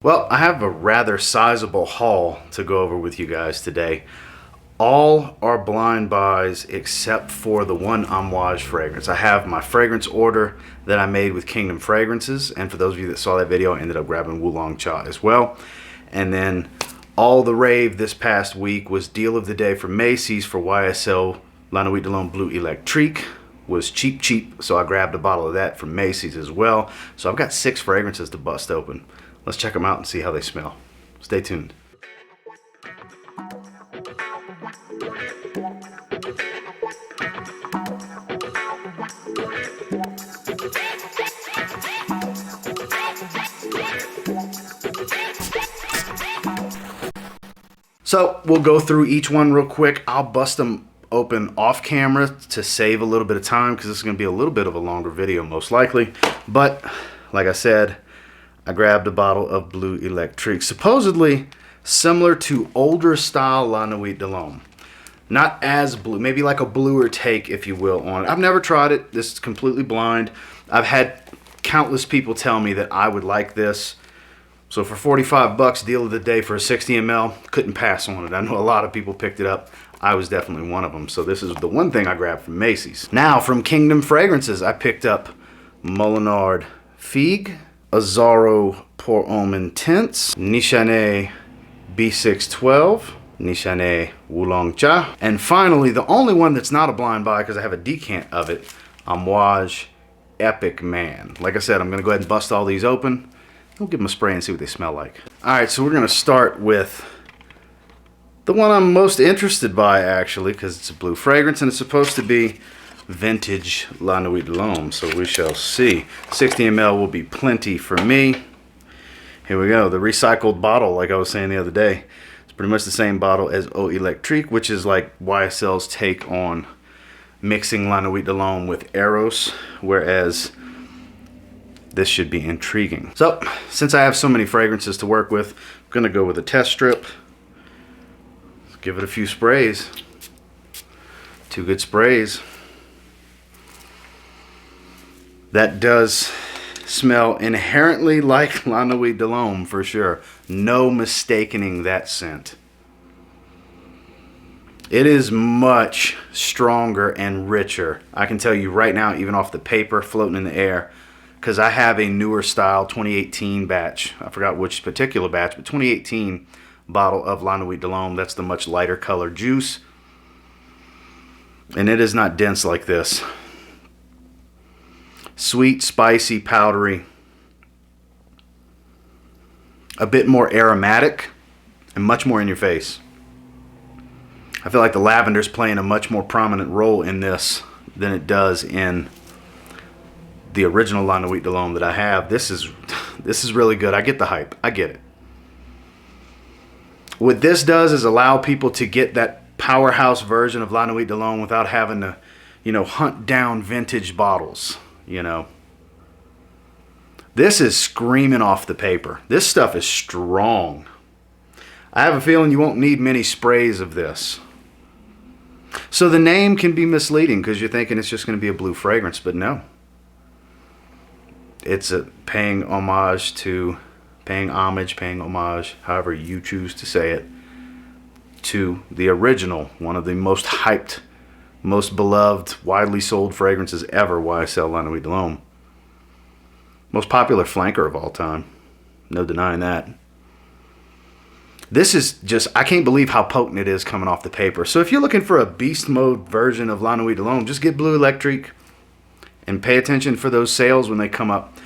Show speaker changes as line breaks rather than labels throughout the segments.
Well, I have a rather sizable haul to go over with you guys today. All are blind buys except for the one Amouage fragrance. I have my fragrance order that I made with Kingdom Fragrances, and for those of you that saw that video, I ended up grabbing Wulong Cha as well. And then all the rave this past week was deal of the day for Macy's for YSL La Nuit Loam Bleu Electrique. Was cheap, so I grabbed a bottle of that from Macy's as well. So I've got 6 fragrances to bust open. Let's check them out and see how they smell. Stay tuned. So we'll go through each one real quick. I'll bust them open off camera to save a little bit of time because this is going to be a little bit of a longer video most likely. But like I said, I grabbed a bottle of Bleu Electrique, supposedly similar to older style La Nuit Loam. Not as blue, maybe like a bluer take, if you will, on it. I've never tried it. This is completely blind. I've had countless people tell me that I would like this. So for 45 bucks, deal of the day for a 60 ml, couldn't pass on it. I know a lot of people picked it up. I was definitely one of them. So this is the one thing I grabbed from Macy's. Now from Kingdom Fragrances, I picked up Molinard Figue, Azzaro Pour Homme Intense, Nishane B-612, Nishane Wulong Cha, and finally, the only one that's not a blind buy because I have a decant of it, Amouage Epic Man. Like I said, I'm going to go ahead and bust all these open. We'll give them a spray and see what they smell like. Alright, so we're going to start with the one I'm most interested by, actually, because it's a blue fragrance and it's supposed to be vintage La Nuit Loam, so we shall see. 60 ml will be plenty for me. Here we go, the recycled bottle, like I was saying the other day. It's pretty much the same bottle as Eau Electrique, which is like YSL's take on mixing La Nuit Loam with Argos, whereas this should be intriguing. So, since I have so many fragrances to work with, I'm gonna go with a test strip. Let's give it a few sprays. 2 good sprays. That does smell inherently like La Nuit Loam for sure. No mistaking that scent. It is much stronger and richer. I can tell you right now, even off the paper floating in the air, because I have a newer style 2018 batch. I forgot which particular batch, but 2018 bottle of La Nuit Loam. That's the much lighter color juice. And it is not dense like this. Sweet, spicy, powdery. A bit more aromatic and much more in your face. I feel like the lavender's playing a much more prominent role in this than it does in the original La Nuit Loam that I have. This is really good. I get the hype. I get it. What this does is allow people to get that powerhouse version of La Nuit Loam without having to, hunt down vintage bottles. This is screaming off the paper. This stuff is strong. I have a feeling you won't need many sprays of this. So the name can be misleading because you're thinking it's just going to be a blue fragrance, but no. It's paying homage, however you choose to say it, to the original, one of the most hyped, most beloved, widely sold fragrances ever, YSL La Nuit Loam. Most popular flanker of all time. No denying that. This is just, I can't believe how potent it is coming off the paper. So if you're looking for a beast mode version of La Nuit Loam, just get Bleu Electrique and pay attention for those sales when they come up.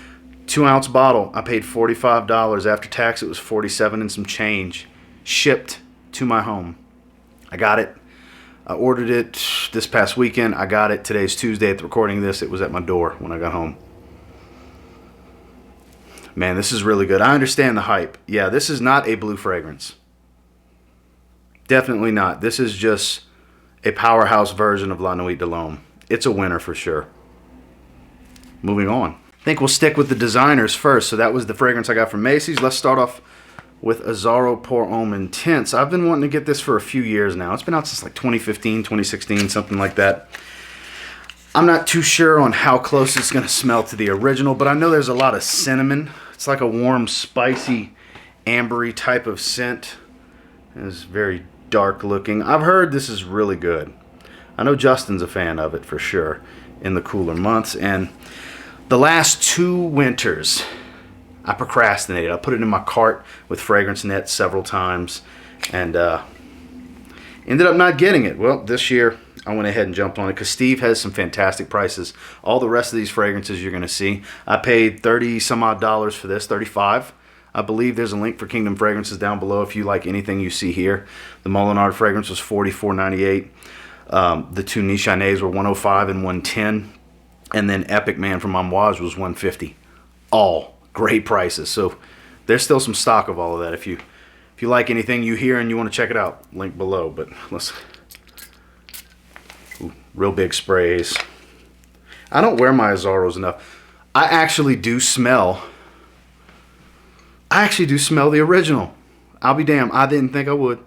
2-ounce bottle, I paid $45. After tax, it was $47 and some change. Shipped to my home. I got it. I ordered it this past weekend. I got it. Today's Tuesday at the recording of this. It was at my door when I got home. Man, this is really good. I understand the hype. Yeah, this is not a blue fragrance. Definitely not. This is just a powerhouse version of La Nuit Loam. It's a winner for sure. Moving on. I think we'll stick with the designers first. So that was the fragrance I got from Macy's. Let's start off with Azzaro Pour Homme Intense. I've been wanting to get this for a few years now. It's been out since like 2015, 2016, something like that. I'm not too sure on how close it's going to smell to the original, but I know there's a lot of cinnamon. It's like a warm, spicy ambery type of scent. It's very dark looking. I've heard this is really good. I know Justin's a fan of it for sure in the cooler months. And the last 2 winters, I procrastinated. I put it in my cart with fragrance nets several times and ended up not getting it. Well, this year I went ahead and jumped on it because Steve has some fantastic prices. All the rest of these fragrances you're going to see. I paid 30 some odd dollars for this, 35. I believe there's a link for Kingdom Fragrances down below if you like anything you see here. The Molinard fragrance was $44.98. The 2 Nishanes were $105 and $110. And then Epic Man from Amouage was $150. All great prices. So there's still some stock of all of that. If you like anything you hear and you want to check it out, link below. But let's... Ooh, real big sprays. I don't wear my Azzaros enough. I actually do smell the original. I'll be damned. I didn't think I would.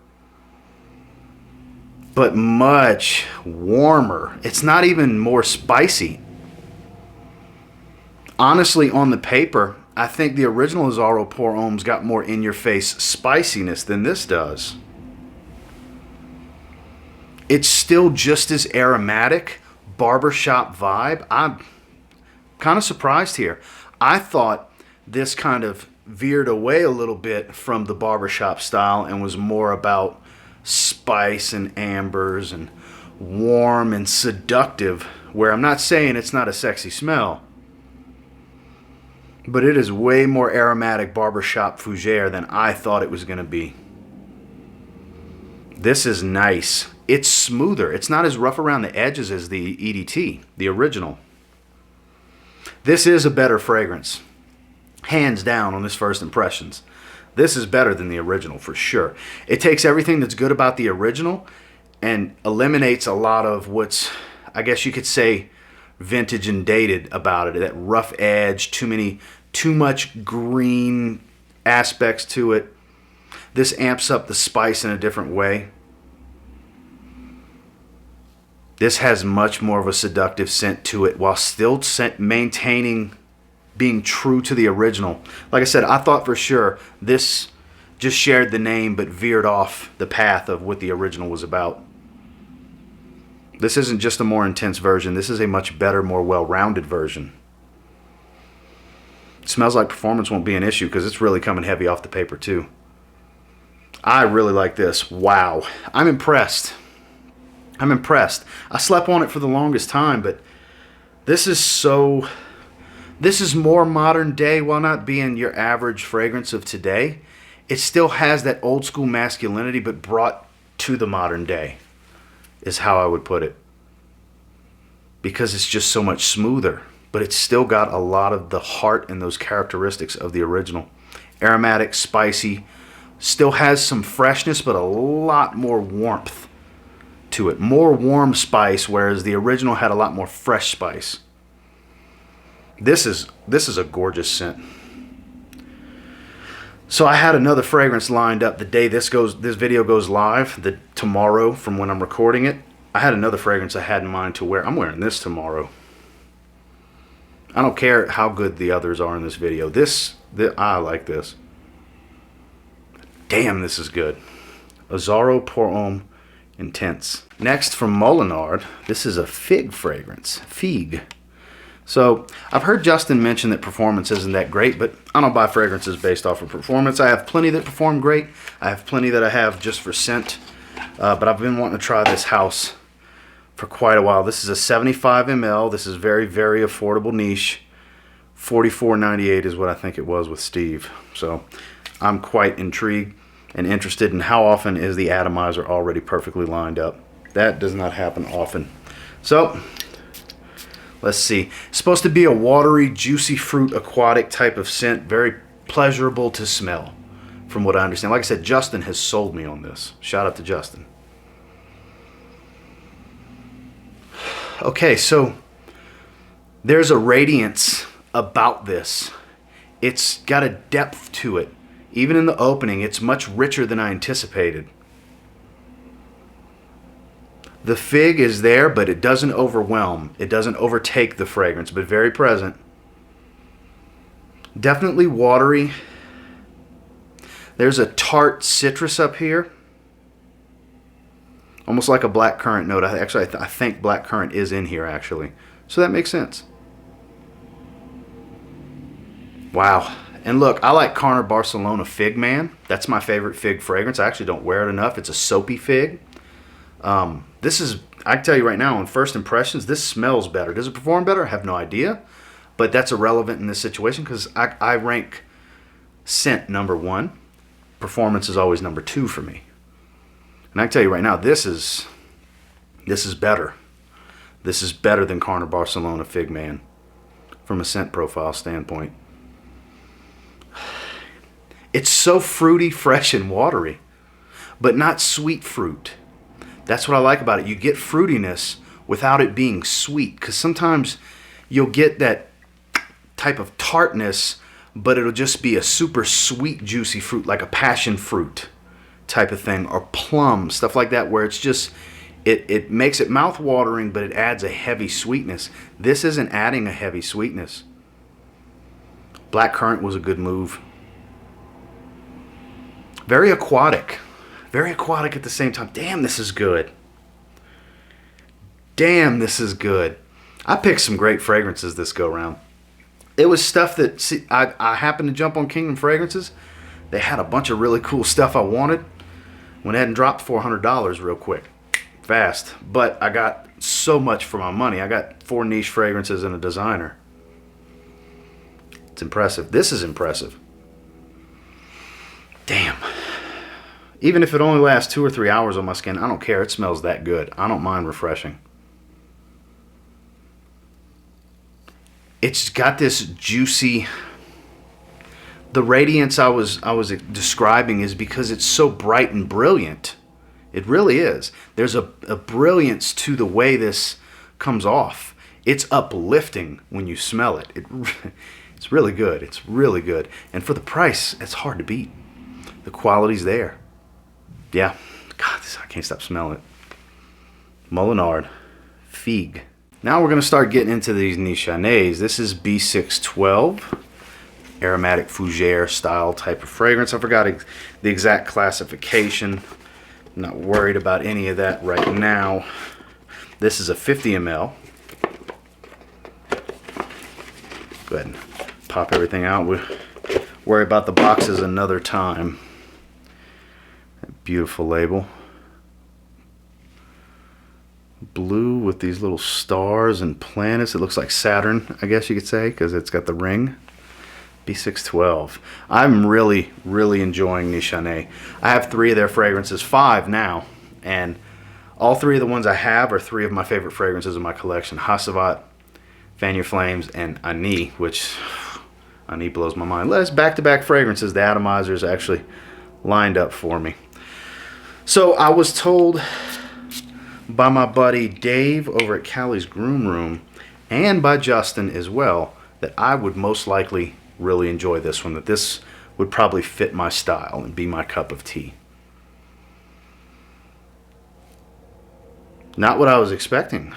But much warmer. It's not even more spicy. Honestly, on the paper, I think the original Azzaro Pour Homme's got more in-your-face spiciness than this does. It's still just as aromatic, barbershop vibe. I'm kind of surprised here. I thought this kind of veered away a little bit from the barbershop style and was more about spice and ambers and warm and seductive, where I'm not saying it's not a sexy smell, but it is way more aromatic barbershop fougere than I thought it was going to be. This is nice. It's smoother. It's not as rough around the edges as the EDT, the original. This is a better fragrance. Hands down on this first impressions. This is better than the original for sure. It takes everything that's good about the original and eliminates a lot of what's, I guess you could say, vintage and dated about it. That rough edge, too much green aspects to it. This amps up the spice in a different way. This has much more of a seductive scent to it while still maintaining being true to the original. Like I said, I thought for sure this just shared the name but veered off the path of what the original was about. This isn't just a more intense version. This is a much better, more well-rounded version. It smells like performance won't be an issue because it's really coming heavy off the paper too. I really like this. Wow. I'm impressed. I'm impressed. I slept on it for the longest time, but this is more modern day while not being your average fragrance of today. It still has that old school masculinity, but brought to the modern day is how I would put it. Because it's just so much smoother, but it's still got a lot of the heart and those characteristics of the original. Aromatic, spicy, still has some freshness, but a lot more warmth to it. More warm spice, whereas the original had a lot more fresh spice. This is a gorgeous scent. So I had another fragrance lined up the day this video goes live, tomorrow from when I'm recording it. I had another fragrance I had in mind to wear. I'm wearing this tomorrow. I don't care how good the others are in this video. I like this. Damn, this is good. Azzaro Pour Homme Intense. Next from Molinard, this is a fig fragrance. Figue. So I've heard Justin mention that performance isn't that great, but I don't buy fragrances based off of performance. I have plenty that perform great. I have plenty that I have just for scent. But I've been wanting to try this house for quite a while. This is a 75 ml. This is very, very affordable niche. $44.98 is what I think it was with Steve. So I'm quite intrigued and interested in how often is the atomizer already perfectly lined up. That does not happen often. So let's see. It's supposed to be a watery, juicy fruit, aquatic type of scent. Very pleasurable to smell, from what I understand. Like I said, Justin has sold me on this. Shout out to Justin. Okay, so there's a radiance about this. It's got a depth to it. Even in the opening, it's much richer than I anticipated. The fig is there, but it doesn't overwhelm. It doesn't overtake the fragrance, but very present. Definitely watery. There's a tart citrus up here. Almost like a blackcurrant note. I think blackcurrant is in here, actually. So that makes sense. Wow. And look, I like Carner Barcelona Figue Man. That's my favorite fig fragrance. I actually don't wear it enough. It's a soapy fig. This is, I can tell you right now, on first impressions, this smells better. Does it perform better? I have no idea. But that's irrelevant in this situation because I rank scent number 1. Performance is always number 2 for me. And I can tell you right now, this is better. This is better than Carner Barcelona Figue Man from a scent profile standpoint. It's so fruity, fresh, and watery, but not sweet fruit. That's what I like about it. You get fruitiness without it being sweet, because sometimes you'll get that type of tartness, but it'll just be a super sweet, juicy fruit, like a passion fruit type of thing, or plum, stuff like that, where it's just, it makes it mouth-watering, but it adds a heavy sweetness. This isn't adding a heavy sweetness. Blackcurrant was a good move. Very aquatic. Very aquatic at the same time. Damn, this is good. Damn, this is good. I picked some great fragrances this go-round. It was stuff that, see, I happened to jump on Kingdom Fragrances. They had a bunch of really cool stuff I wanted. Went ahead and dropped $400 real quick. Fast. But I got so much for my money. I got 4 niche fragrances and a designer. It's impressive. This is impressive. Damn. Even if it only lasts 2 or 3 hours on my skin, I don't care. It smells that good. I don't mind refreshing. It's got this juicy... The radiance I was describing is because it's so bright and brilliant. It really is. There's a brilliance to the way this comes off. It's uplifting when you smell it. It's really good. It's really good. And for the price, it's hard to beat. The quality's there. Yeah. God, I can't stop smelling it. Molinard Figue. Now we're going to start getting into these Nishanes. This is B-612. Aromatic fougere style type of fragrance. I forgot the exact classification. I'm not worried about any of that right now. This is a 50 ml. Go ahead and pop everything out. We'll worry about the boxes another time. That beautiful label. Blue with these little stars and planets. It looks like Saturn, I guess you could say, because it's got the ring. B-612. I'm really, really enjoying Nishane. I have 3 of their fragrances, 5 now, and all 3 of the ones I have are 3 of my favorite fragrances in my collection. Hasavat, Fan Your Flames, and Ani, which Ani blows my mind. Less back-to-back fragrances. The atomizers actually lined up for me. So I was told by my buddy Dave over at Callie's Groom Room, and by Justin as well, that I would most likely really enjoy this one, that this would probably fit my style and be my cup of tea. Not what I was expecting.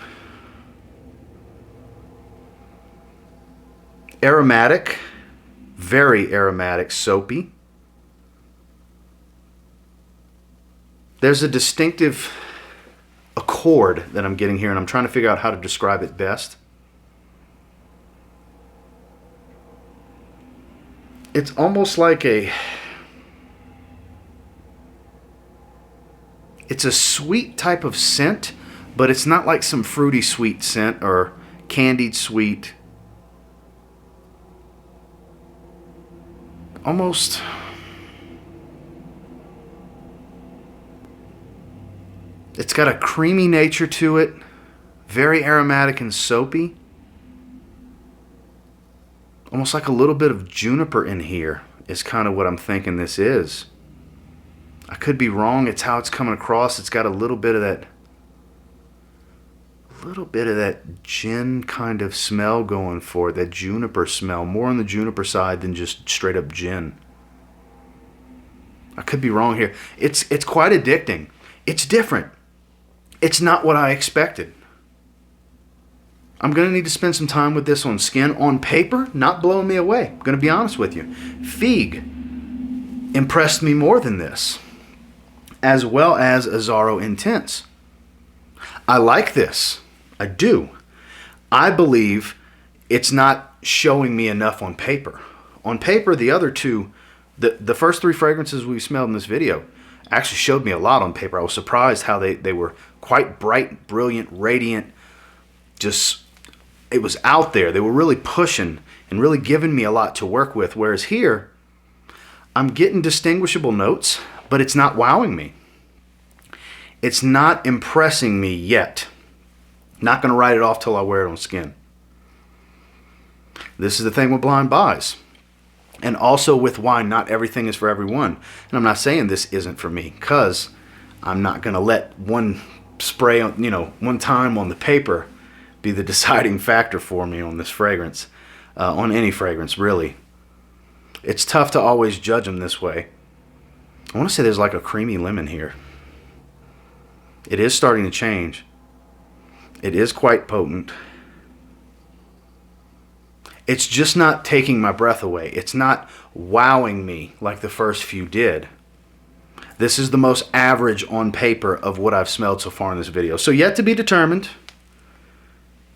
Aromatic, very aromatic, soapy. There's a distinctive accord that I'm getting here, and I'm trying to figure out how to describe it best. It's almost like it's a sweet type of scent, but it's not like some fruity sweet scent or candied sweet. Almost, it's got a creamy nature to it, very aromatic and soapy. Almost like a little bit of juniper in here is kind of what I'm thinking this is. I could be wrong. It's how it's coming across. It's got a little bit of that gin kind of smell going for it, that juniper smell, more on the juniper side than just straight up gin. I could be wrong here. It's quite addicting. It's different. It's not what I expected. I'm going to need to spend some time with this on skin. On paper, not blowing me away. I'm going to be honest with you. Figue. impressed me more than this, as well as Azzaro Intense. I like this. I do. I believe it's not showing me enough on paper. On paper, the other two, the first three fragrances we smelled in this video actually showed me a lot on paper. I was surprised how they were quite bright, brilliant, radiant. Just, it was out there. They were really pushing and really giving me a lot to work with. Whereas here, I'm getting distinguishable notes, but it's not wowing me. It's not impressing me yet. Not going to write it off till I wear it on skin. This is the thing with blind buys. And also with wine, not everything is for everyone. And I'm not saying this isn't for me, because I'm not going to let one spray, one time on the paper be the deciding factor for me on this fragrance. On any fragrance, really. It's tough to always judge them this way. I want to say there's like a creamy lemon here. It is starting to change. It is quite potent. It's just not taking my breath away. It's not wowing me like the first few did. This is the most average on paper of what I've smelled so far in this video. So yet to be determined.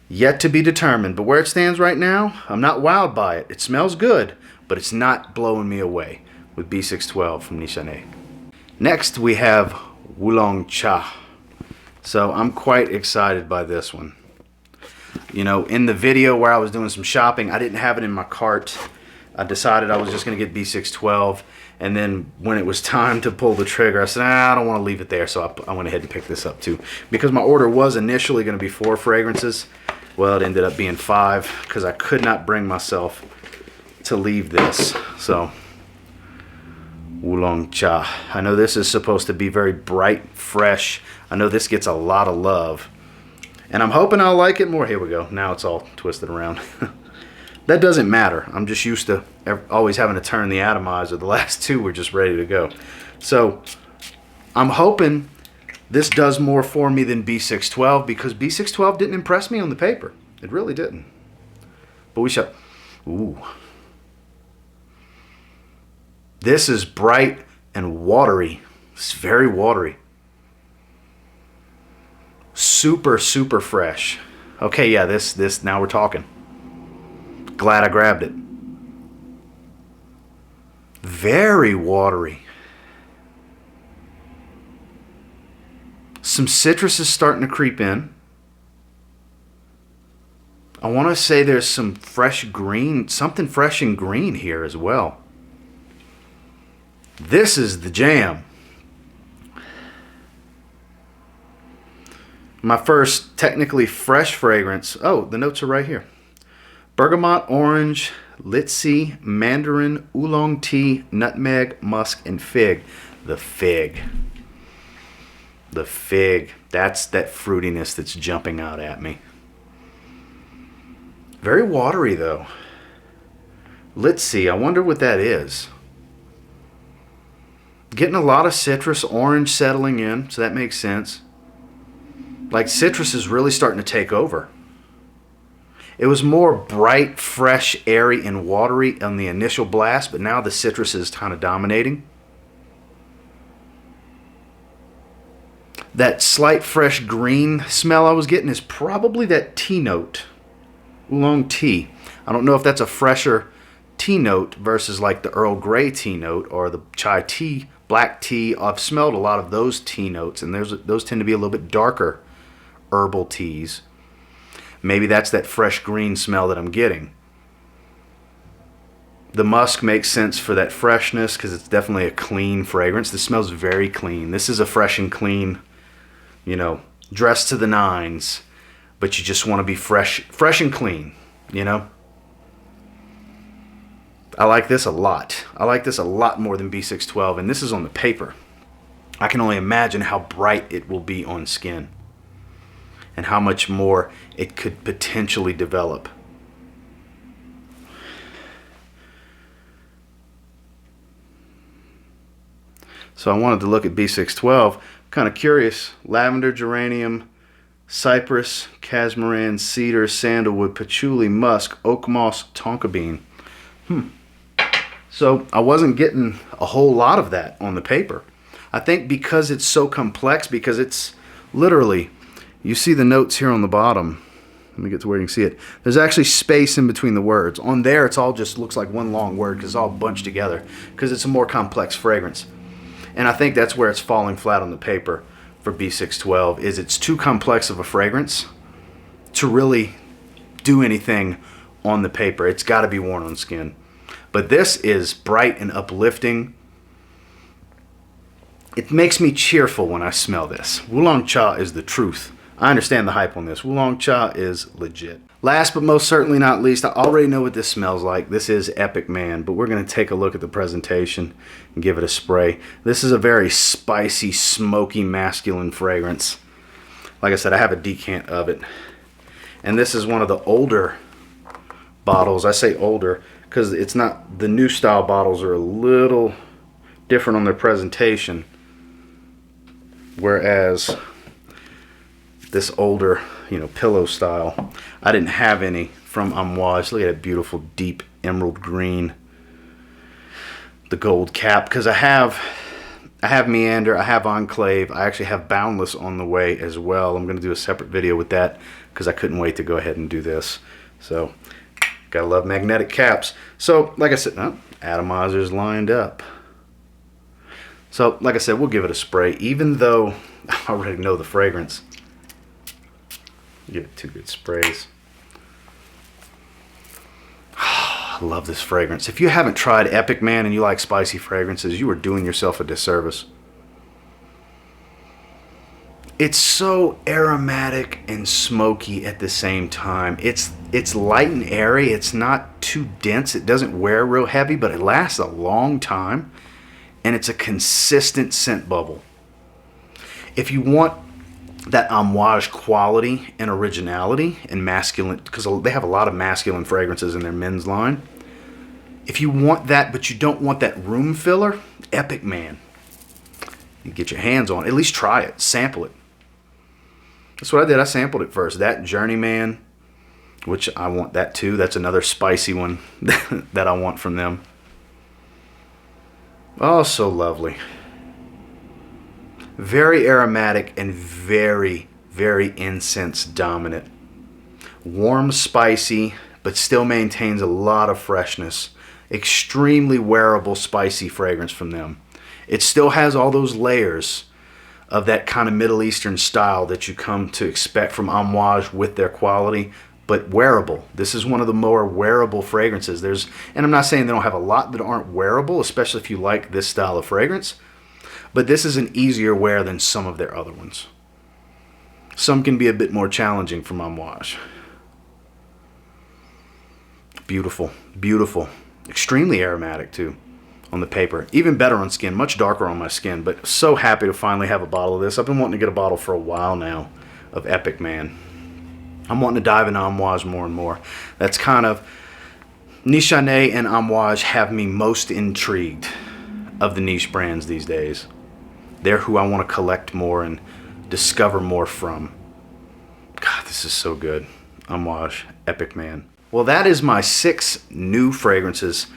Yet to be determined. But where it stands right now, I'm not wowed by it. It smells good, but it's not blowing me away with B-612 from Nishane. Next we have Wulong Cha. So I'm quite excited by this one. In the video where I was doing some shopping, I didn't have it in my cart. I decided I was just going to get B-612. And then when it was time to pull the trigger, I said, I don't want to leave it there. So I went ahead and picked this up too. Because my order was initially going to be 4 fragrances. Well, it ended up being 5 because I could not bring myself to leave this. So, Wulong Cha. I know this is supposed to be very bright, fresh. I know this gets a lot of love. And I'm hoping I'll like it more. Here we go. Now it's all twisted around. That doesn't matter. I'm just used to always having to turn the atomizer. The last 2 were just ready to go. So I'm hoping this does more for me than B-612, because B-612 didn't impress me on the paper. It really didn't. But we shall. Ooh. This is bright and watery. It's very watery. Super, super fresh. Okay, yeah, this, now we're talking. Glad I grabbed it. Very watery. Some citrus is starting to creep in. I want to say there's some fresh green, something fresh and green here as well. This is the jam. My first technically fresh fragrance. Oh, the notes are right here. Bergamot, orange, litsi, mandarin, oolong tea, nutmeg, musk, and fig. The fig. The fig. That's that fruitiness that's jumping out at me. Very watery though. Litsi, I wonder what that is. Getting a lot of citrus, orange settling in, so that makes sense. Like citrus is really starting to take over. It was more bright, fresh, airy, and watery on the initial blast, but now the citrus is kind of dominating. That slight fresh green smell I was getting is probably that tea note. Oolong tea. I don't know if that's a fresher tea note versus like the Earl Grey tea note or the chai tea, black tea. I've smelled a lot of those tea notes, and those tend to be a little bit darker herbal teas. Maybe that's that fresh green smell that I'm getting. The musk makes sense for that freshness because it's definitely a clean fragrance. This smells very clean. This is a fresh and clean, dressed to the nines, but you just want to be fresh and clean, I like this a lot. I like this a lot more than B-612, and this is on the paper. I can only imagine how bright it will be on skin and how much more it could potentially develop. So I wanted to look at B-612. Kind of curious. Lavender, geranium, cypress, casmaran, cedar, sandalwood, patchouli, musk, oak moss, tonka bean. So I wasn't getting a whole lot of that on the paper. I think because it's so complex, because it's literally, you see the notes here on the bottom. Let me get to where you can see it. There's actually space in between the words. On there, it's all just looks like one long word because it's all bunched together because it's a more complex fragrance. And I think that's where it's falling flat on the paper for B612, is it's too complex of a fragrance to really do anything on the paper. It's got to be worn on skin. But this is bright and uplifting. It makes me cheerful when I smell this. Wulong Cha is the truth. I understand the hype on this. Wulong Cha is legit. Last but most certainly not least, I already know what this smells like. This is Epic Man, but we're going to take a look at the presentation and give it a spray. This is a very spicy, smoky, masculine fragrance. Like I said, I have a decant of it. And this is one of the older bottles. I say older because it's not, the new style bottles are a little different on their presentation. Whereas this older, pillow style, I didn't have any from Amouage. Look at that beautiful deep emerald green. The gold cap, because I have Meander, I have Enclave, I actually have Boundless on the way as well. I'm going to do a separate video with that because I couldn't wait to go ahead and do this. So, gotta love magnetic caps. So, like I said, atomizers lined up. So, like I said, we'll give it a spray, even though I already know the fragrance. Give it 2 good sprays. I love this fragrance. If you haven't tried Epic Man and you like spicy fragrances, you are doing yourself a disservice. It's so aromatic and smoky at the same time. It's light and airy. It's not too dense. It doesn't wear real heavy, but it lasts a long time. And it's a consistent scent bubble. If you want that Amouage quality and originality and masculine, because they have a lot of masculine fragrances in their men's line. If you want that, but you don't want that room filler, Epic Man. You get your hands on it. At least try it. Sample it. That's what I did. I sampled it first. That Journeyman, which I want that too. That's another spicy one that I want from them. Oh, so lovely. Very aromatic and very, very incense dominant. Warm, spicy, but still maintains a lot of freshness. Extremely wearable, spicy fragrance from them. It still has all those layers of that kind of Middle Eastern style that you come to expect from Amouage with their quality, but wearable. This is one of the more wearable fragrances. And I'm not saying they don't have a lot that aren't wearable, especially if you like this style of fragrance, but this is an easier wear than some of their other ones. Some can be a bit more challenging from Amouage. Beautiful, beautiful. Extremely aromatic too on the paper. Even better on skin, much darker on my skin, but so happy to finally have a bottle of this. I've been wanting to get a bottle for a while now of Epic Man. I'm wanting to dive into Amouage more and more. That's kind of, Nishane and Amouage have me most intrigued of the niche brands these days. They're who I want to collect more and discover more from. God, this is so good. Amouage Epic Man. Well, that is my 6 new fragrances.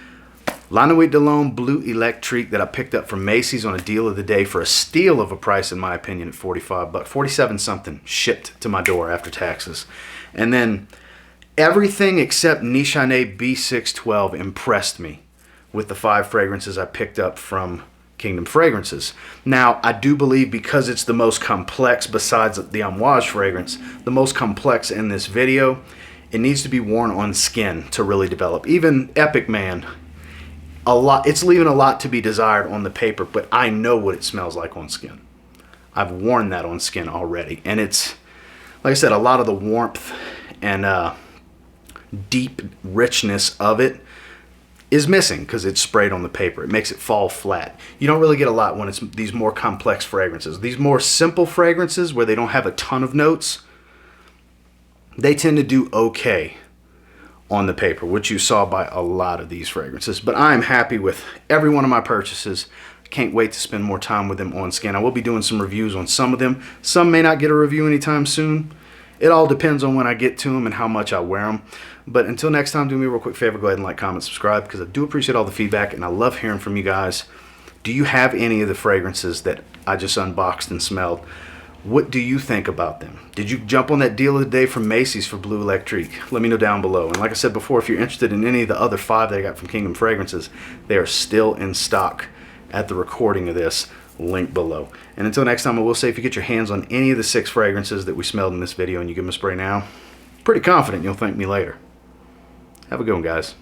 La Nuit Loam Bleu Electrique that I picked up from Macy's on a deal of the day for a steal of a price, in my opinion, at $45, 47 something, shipped to my door after taxes. And then everything except Nishane B-612 impressed me with the 5 fragrances I picked up from Kingdom Fragrances. Now, I do believe because it's the most complex, besides the Amouage fragrance, the most complex in this video, it needs to be worn on skin to really develop. Even Epic Man, it's leaving a lot to be desired on the paper, but I know what it smells like on skin. I've worn that on skin already, and it's, like I said, a lot of the warmth and deep richness of it is missing because it's sprayed on the paper. It makes it fall flat. You don't really get a lot when it's these more complex fragrances. These more simple fragrances where they don't have a ton of notes, they tend to do okay on the paper, which you saw by a lot of these fragrances. But I'm happy with every one of my purchases. Can't wait to spend more time with them on skin. I will be doing some reviews on some of them. Some may not get a review anytime soon. It all depends on when I get to them and how much I wear them. But until next time, do me a real quick favor, go ahead and like, comment, subscribe, because I do appreciate all the feedback and I love hearing from you guys. Do you have any of the fragrances that I just unboxed and smelled? What do you think about them? Did you jump on that deal of the day from Macy's for Bleu Electrique? Let me know down below. And like I said before, if you're interested in any of the other 5 that I got from Kingdom Fragrances, they are still in stock at the recording of this. Link below. And until next time, I will say, if you get your hands on any of the 6 fragrances that we smelled in this video and you give them a spray now, pretty confident you'll thank me later. Have a good one, guys.